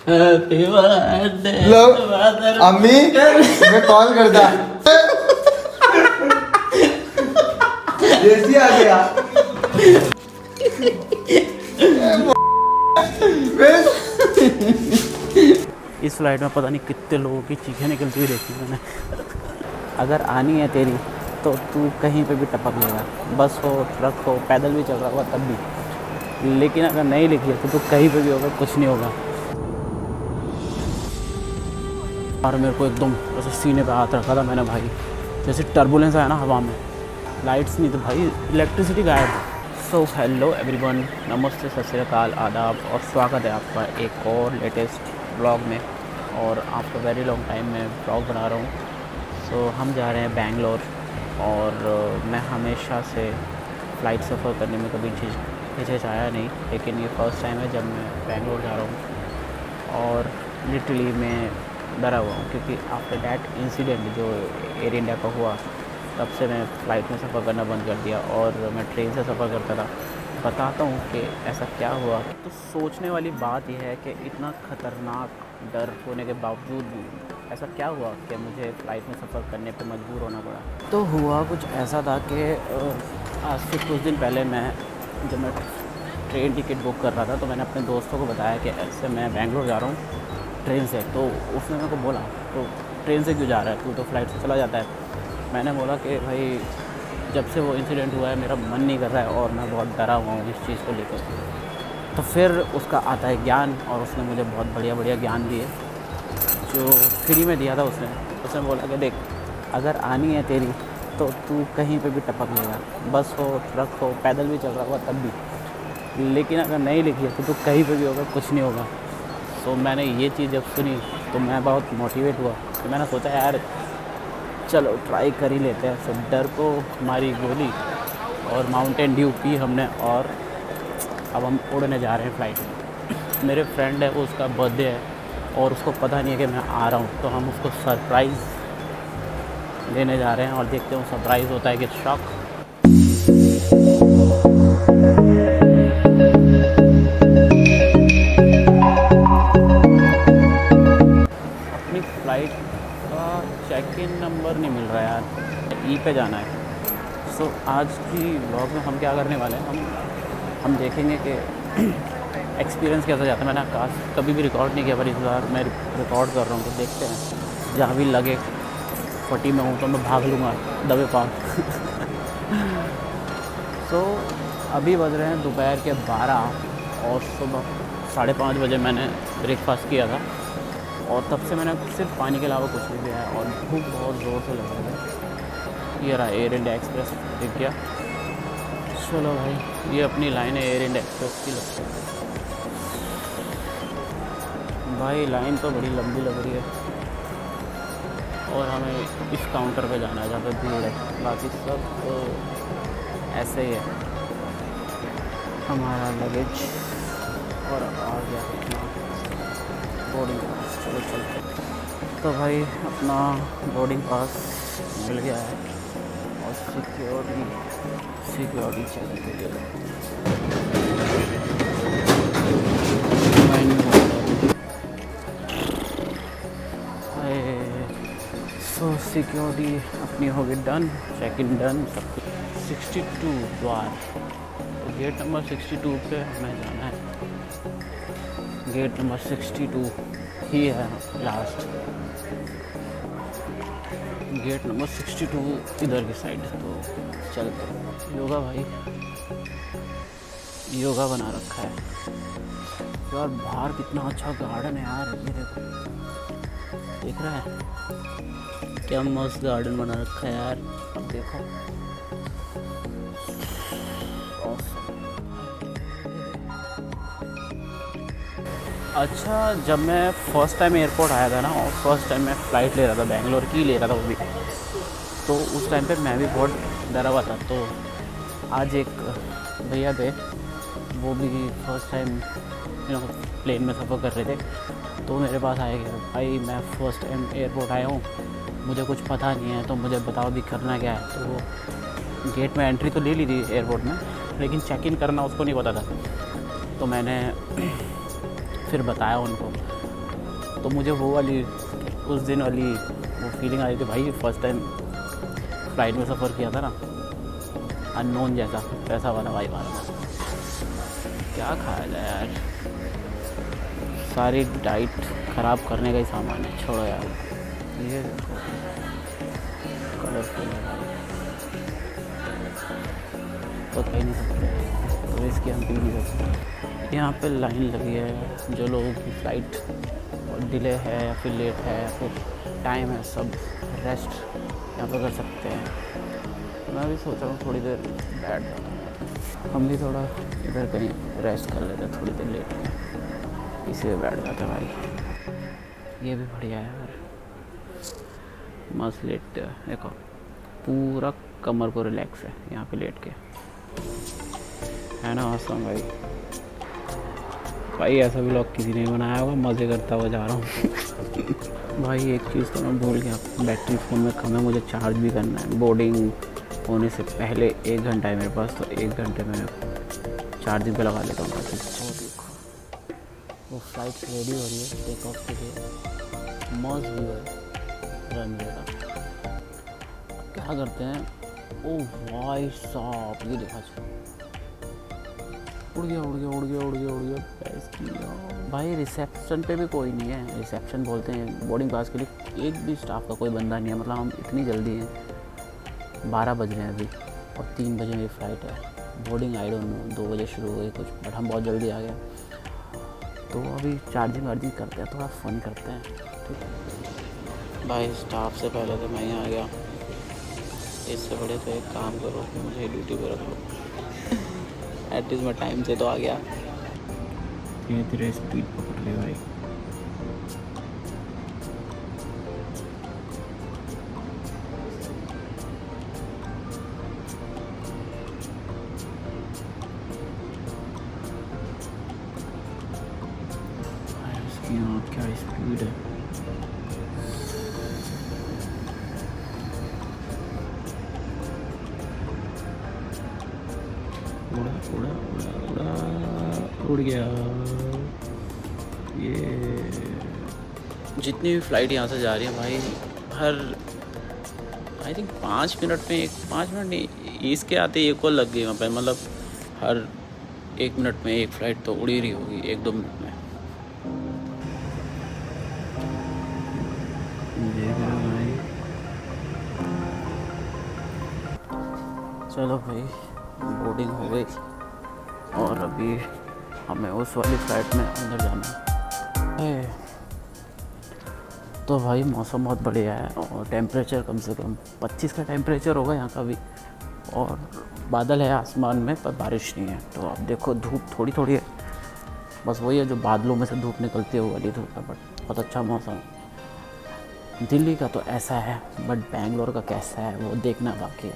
Happy birthday लो अम्मी मैं call करता देसी आ गया इस फ्लाइट में पता नहीं कितने लोगों की चीखें निकलती हुई देखी मैंने। अगर आनी है तेरी तो तू कहीं पे भी टपक लेगा, बस हो, ट्रक हो, पैदल भी चल रहा होगा तब भी। लेकिन अगर नहीं लिखी है तो तू कहीं पे भी होगा, कुछ नहीं होगा। और मेरे को एकदम ऐसे सीने पे हाथ रखा था मैंने भाई, जैसे टर्बुलेंस आया ना हवा में, लाइट्स नहीं तो भाई इलेक्ट्रिसिटी गायब है। सो हेलो एवरीवन, नमस्ते, सत श्री अकाल, आदाब और स्वागत है आपका एक और लेटेस्ट ब्लॉग में। और आफ्टर वेरी लॉन्ग टाइम में ब्लॉग बना रहा हूँ। सो हम जा रहे हैं बेंगलोर और मैं हमेशा से फ़्लाइट सफ़र करने में कभी हिचकिचाया नहीं, लेकिन ये फ़र्स्ट टाइम है जब मैं बेंगलोर जा रहा हूँ। और लिटरली मैं डरा हुआ हूँ क्योंकि आफ्टर डैट इंसिडेंट जो एयर इंडिया का हुआ, तब से मैं फ़्लाइट में सफ़र करना बंद कर दिया और मैं ट्रेन से सफ़र करता था। बताता हूँ कि ऐसा क्या हुआ। तो सोचने वाली बात यह है कि इतना ख़तरनाक डर होने के बावजूद भी ऐसा क्या हुआ कि मुझे फ़्लाइट में सफ़र करने पे मजबूर होना पड़ा। तो हुआ कुछ ऐसा था कि आज से कुछ दिन पहले जब मैं ट्रेन टिकट बुक कर रहा था तो मैंने अपने दोस्तों को बताया कि ऐसे मैं बेंगलोर जा रहा हूँ ट्रेन से। तो उसने मेरे को बोला, तो ट्रेन से क्यों जा रहा है, तू तो फ़्लाइट से चला जाता है। मैंने बोला कि भाई जब से वो इंसिडेंट हुआ है मेरा मन नहीं कर रहा है और मैं बहुत डरा हुआ हूँ इस चीज़ को लेकर। तो फिर उसका आता है ज्ञान, और उसने मुझे बहुत बढ़िया बढ़िया ज्ञान दिए जो फ्री में दिया था। उसने बोला कि देख, अगर आनी है तेरी तो तू कहीं पे भी टपक लेगा, बस हो, ट्रक हो, पैदल भी चल रहा होगा तब भी। लेकिन अगर नहीं लिखी है तो तू कहीं पे भी होगा, कुछ नहीं होगा। तो मैंने ये चीज़ जब सुनी तो मैं बहुत मोटिवेट हुआ। तो मैंने सोचा यार चलो ट्राई कर ही लेते हैं। सब डर को हमारी गोली और माउंटेन ड्यू पी हमने, और अब हम उड़ने जा रहे हैं फ़्लाइट में। मेरे फ्रेंड है, उसका बर्थडे है और उसको पता नहीं है कि मैं आ रहा हूँ, तो हम उसको सरप्राइज़ देने जा रहे हैं और देखते हैं सरप्राइज़ होता है कि शॉक। अपनी फ़्लाइट का चेक इन नंबर नहीं मिल रहा है यार, ई पे जाना है। सो आज की व्लॉग में हम क्या करने वाले हैं, हम देखेंगे कि एक्सपीरियंस कैसा जाता है। मैंने कभी भी रिकॉर्ड नहीं किया, पर इस बार मैं रिकॉर्ड कर रहा हूँ, तो देखते हैं। जहाँ भी लगे फटी में हूँ तो मैं भाग लूँगा दबे पाँव। सो अभी बज रहे हैं दोपहर के 12 और सुबह 5:30 बजे मैंने ब्रेकफास्ट किया था और तब से मैंने सिर्फ पानी के अलावा कुछ नहीं पिया है और भूख बहुत ज़ोर से लग रही है। ये रहा एयर इंडिया एक्सप्रेस, दिख गया। चलो भाई, ये अपनी लाइन है एयर इंडिया एक्सप्रेस की। लगती है भाई लाइन तो बड़ी लंबी लग रही है और हमें इस काउंटर पे जाना है जहाँ पे भीड़ है, बाकी सब तो ऐसे ही है। हमारा लगेज और आ गया अपना बोर्डिंग पास। चलो चलते। तो भाई अपना बोर्डिंग पास मिल गया है और सिक्योरिटी चेक के लिए सो सिक्योरिटी अपनी होगी डन, चेक इन डन, सब कुछ। 62 द्वार, तो गेट नंबर 62 पे हमें जाना है। गेट नंबर 62 ही है लास्ट। गेट नंबर 62 इधर की साइड। तो चलते। योगा भाई, योगा बना रखा है यार। बाहर कितना अच्छा गार्डन है यार, ये देखो, देख रहा है क्या मस्त गार्डन बना रखा है यार। अब देखो अच्छा, जब मैं फ़र्स्ट टाइम एयरपोर्ट आया था ना, और फर्स्ट टाइम मैं फ़्लाइट ले रहा था, बेंगलोर की ले रहा था वो भी, तो उस टाइम पे मैं भी बहुत डरा हुआ था। तो आज एक भैया थे, वो भी फर्स्ट टाइम प्लेन में सफ़र कर रहे थे, तो मेरे पास आए कि भाई मैं फ़र्स्ट टाइम एयरपोर्ट आया हूँ, मुझे कुछ पता नहीं है, तो मुझे बताओ भी करना क्या है। तो वो गेट में एंट्री तो ले ली थी एयरपोर्ट में, लेकिन चेक इन करना उसको नहीं पता था। तो मैंने फिर बताया उनको, तो मुझे वो वाली उस दिन वाली वो फीलिंग आ रही थी भाई, फर्स्ट टाइम फ्लाइट में सफ़र किया था ना, अननोन जैसा, वैसा वाला वाइब आ रहा था। क्या खाया जाए यार, सारी डाइट ख़राब करने का ही सामान है, छोड़ो यार। ये कलरफुल है भाई, तो कहीं नहीं सकते, तो इसकी हम पी नहीं सकते। यहाँ पे लाइन लगी है, जो लोगों की फ़्लाइट डिले है या फिर लेट है या फिर टाइम है, सब रेस्ट यहाँ पे कर सकते हैं। मैं भी सोच रहा हूँ थोड़ी देर बैठ जाता, हम भी थोड़ा इधर कहीं रेस्ट कर लेते, थोड़ी देर लेट के इसी में बैठ जाते भाई। ये भी बढ़िया है यार, मस्त लेटते हैं, देखो पूरा कमर को रिलैक्स है यहाँ पे लेट के, है ना आसान भाई। भाई ऐसा भी व्लॉग किसी ने बनाया होगा, मज़े करता हुआ जा रहा हूँ। भाई एक चीज़ तो मैं भूल गया, बैटरी फ़ोन में कम है, मुझे चार्ज भी करना है। बोर्डिंग होने से पहले 1 घंटा है मेरे पास, तो 1 घंटे में चार्जिंग पे लगा लेता हूँ ताकि। वो देखो वो फ्लाइट रेडी हो रही है टेक ऑफ के लिए, मस्त व्यू है रनवे का। क्या करते हैं, ओ भाई साहब ये देखा, उड़ गया उड़ गया उड़ गया उड़ गया उड़ गया पैस की। भाई रिसेप्शन पे भी कोई नहीं है, रिसेप्शन बोलते हैं बोर्डिंग पास के लिए, एक भी स्टाफ का कोई बंदा नहीं है। मतलब हम इतनी जल्दी हैं, 12 बज रहे हैं अभी और 3 बजे मेरी फ़्लाइट है। बोर्डिंग आई डोंट नो 2 बजे शुरू हो गई कुछ, बट हम बहुत जल्दी आ गए। तो अभी चार्जिंग वार्जिंग करते हैं, थोड़ा फ़न करते हैं, ठीक है भाई। स्टाफ से पहले तो मैं ही आ गया, इससे बड़े तो एक काम करो, मुझे ड्यूटी पे रख लो। एटलीस्ट मैं टाइम से तो आ गया। धीरे धीरे स्पीड पकड़ ले भाई। उसकी यहाँ क्या स्पीड है, उड़ा उड़ा उड़ा उड़ा उड़ गया। ये जितनी भी फ़्लाइट यहाँ से जा रही है भाई, हर आई थिंक 5 मिनट में 5 मिनट नहीं, इसके आते एक और लग गई वहाँ पे। मतलब हर 1 मिनट में एक फ़्लाइट तो उड़ी रही होगी, 1-2 मिनट में। चलो भाई बोर्डिंग हो गई और अभी हमें उस वाली फ़्लाइट में अंदर जाना है। तो भाई मौसम बहुत बढ़िया है और टेम्परेचर कम से कम 25 का टेम्परेचर होगा यहाँ का भी, और बादल है आसमान में पर बारिश नहीं है। तो आप देखो धूप थोड़ी थोड़ी है, बस वही है जो बादलों में से धूप निकलती है वो वाली धूप है, बट बहुत अच्छा मौसम है। दिल्ली का तो ऐसा है, बट बेंगलोर का कैसा है वो देखना बाकी है।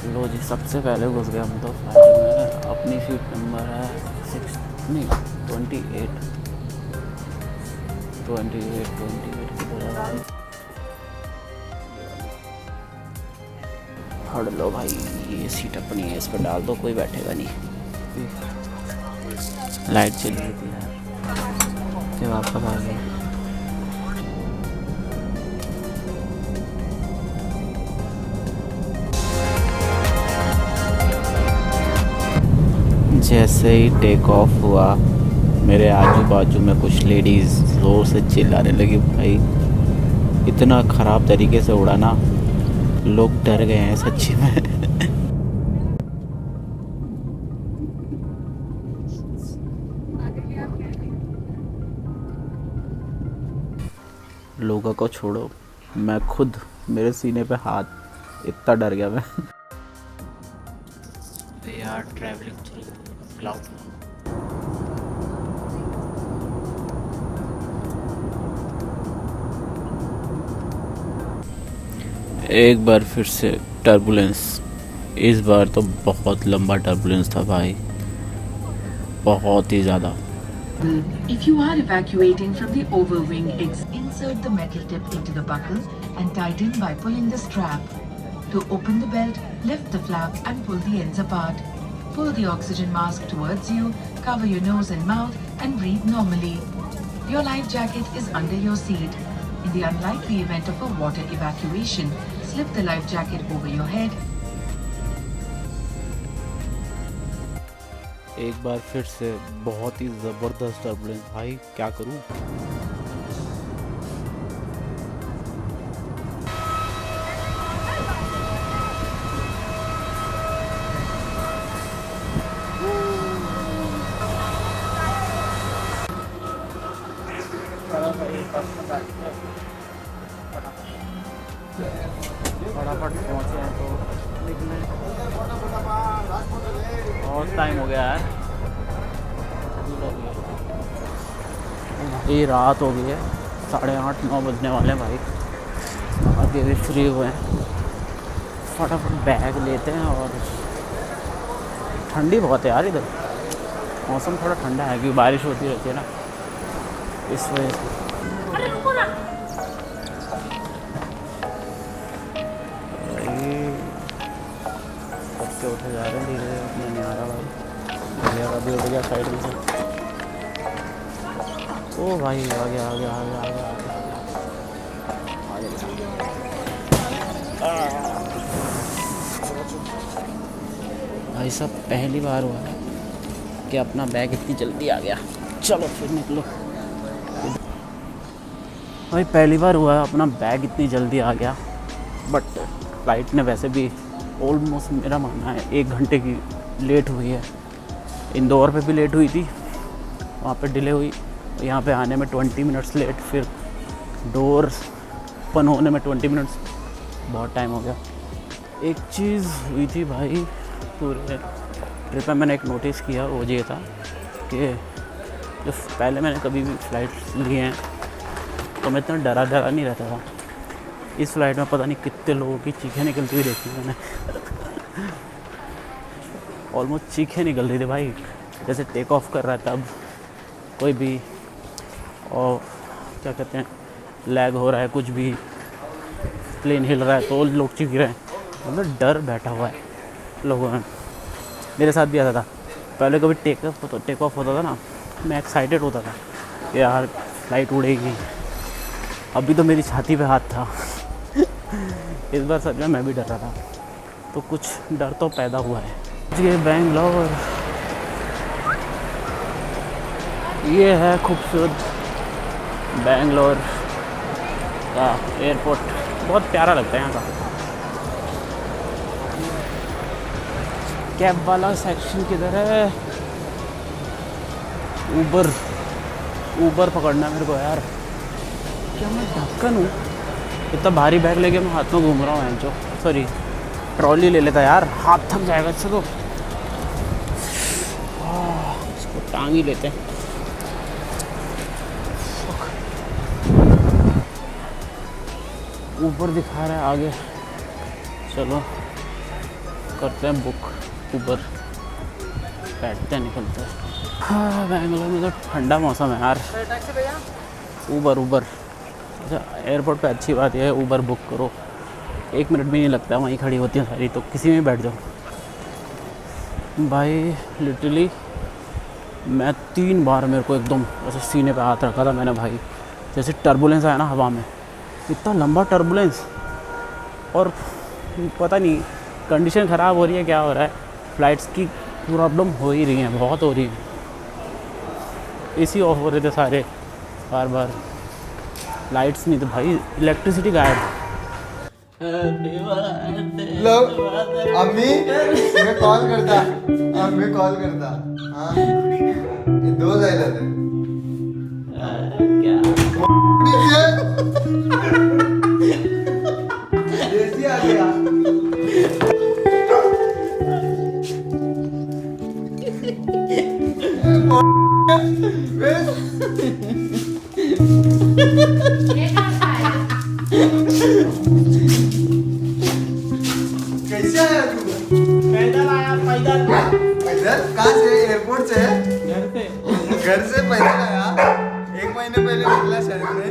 लो जी सबसे पहले घुस गया हम तो फ्लाइट में। अपनी सीट नंबर है 28 फड़ लो भाई, ये सीट अपनी है, इस पर डाल दो, कोई बैठेगा नहीं। लाइट चल रही थी यार, फिर वापस आ गई। जैसे ही टेक ऑफ हुआ, मेरे आजू बाजू में कुछ लेडीज़ ज़ोर से चिल्लाने लगी। भाई इतना ख़राब तरीके से उड़ा ना, लोग डर गए हैं सच्ची में। लोगों को छोड़ो, मैं खुद मेरे सीने पे हाथ, इतना डर गया मैं। We are traveling through cloud. एक बार फिर से टर्बुलेंस। इस बार तो बहुत लंबा टर्बुलेंस था भाई, बहुत ही ज़्यादा। If you are evacuating from the overwing, insert the metal tip into the buckle and tighten by pulling the strap. To open the belt, lift the flap and pull the ends apart. Pull the oxygen mask towards you, cover your nose and mouth and breathe normally. Your life jacket is under your seat. In the unlikely event of a water evacuation, slip the life jacket over your head. एक बार फिर से बहुत ही ज़बरदस्त turbulence भाई, क्या करूं। फटाफट पहुँचे हैं तो निकले, बहुत टाइम हो गया यार, ये रात हो गई है, 8:30-9 बजने वाले हैं भाई। अभी भी फ्री हुए हैं, फटाफट बैग लेते हैं। और ठंडी बहुत है यार इधर, मौसम थोड़ा ठंडा है क्योंकि बारिश होती रहती है ना, इस वजह से। बच्चे उठे जा रहे हैं धीरे धीरे, अपने नहीं आ रहा भाई, भैया अभी उठ गया साइड में से। ओ भाई आ गया आ गया आ गया आ गया आ गया। भाई साहब पहली बार हुआ है कि अपना बैग इतनी जल्दी आ गया। चलो फिर निकलो भाई, पहली बार हुआ है अपना बैग इतनी जल्दी आ गया। बट फ्लाइट ने वैसे भी ऑलमोस्ट, मेरा मानना है 1 घंटे की लेट हुई है। इंदौर पे भी लेट हुई थी, वहाँ पे डिले हुई, यहाँ पे आने में 20 मिनट्स लेट, फिर डोर ओपन होने में 20 मिनट्स, बहुत टाइम हो गया। एक चीज़ हुई थी भाई पूरे ट्रिप में, मैंने एक नोटिस किया, वो ये था कि जो पहले मैंने कभी भी फ़्लाइट ली हैं तो मैं इतना डरा नहीं रहता था। इस फ्लाइट में पता नहीं कितने लोगों की चीखें निकलती हुई देखी मैंने। ऑलमोस्ट चीखें निकल रही थी भाई, जैसे टेक ऑफ कर रहा था तब कोई भी, और क्या कहते हैं, लैग हो रहा है, कुछ भी प्लेन हिल रहा है तो लोग चीख रहे हैं, मतलब डर बैठा हुआ है लोगों में। मेरे साथ भी आता था, पहले कभी टेक ऑफ होता था ना, मैं एक्साइटेड होता था कि यार फ्लाइट उड़ेगी। अभी तो मेरी छाती पे हाथ था। इस बार सच में मैं भी डर रहा था, तो कुछ डर तो पैदा हुआ है। ये बेंगलोर, ये है खूबसूरत बेंगलोर का एयरपोर्ट, बहुत प्यारा लगता है यहाँ का। कैब वाला सेक्शन किधर है? ऊबर पकड़ना मेरे को यार। क्या मैं ढक्कन हूँ? इतना भारी बैग लेके मैं हाथ में घूम रहा हूँ जो, सॉरी ट्रॉली ले लेता यार, हाथ थक जाएगा इससे तो। इसको टांग ही लेते हैं। ऊपर दिखा रहा है आगे, चलो करते हैं बुक ऊबर, बैठते हैं निकलते हैं। हाँ बेंगलोर में तो ठंडा मौसम है यार। ऊबर अच्छा, एयरपोर्ट पे अच्छी बात यह है ऊबर बुक करो, 1 मिनट भी नहीं लगता, वहीं खड़ी होती है सारी, तो किसी में बैठ जाओ भाई। लिटरली मैं 3 बार मेरे को एकदम ऐसे सीने पे हाथ रखा था मैंने भाई, जैसे टर्बुलेंस आया ना हवा में, इतना लंबा टर्बुलेंस, और पता नहीं कंडीशन ख़राब हो रही है क्या हो रहा है, फ़्लाइट्स की प्रॉब्लम हो ही रही हैं, बहुत हो रही है। एसी ऑफ हो रहे थे सारे बार बार, लाइट्स नहीं तो भाई इलेक्ट्रिसिटी गायब। लो अम्मी मैं कॉल करता, अम्मी कॉल करता। हाँ ये 2 जायला थे क्या देसी आ गया। कैसे आया तू? पैदल आया पैदल पैदल? कहाँ से? एयरपोर्ट से? घर पे घर से पैदल आया? 1 महीने पहले निकला शहर में।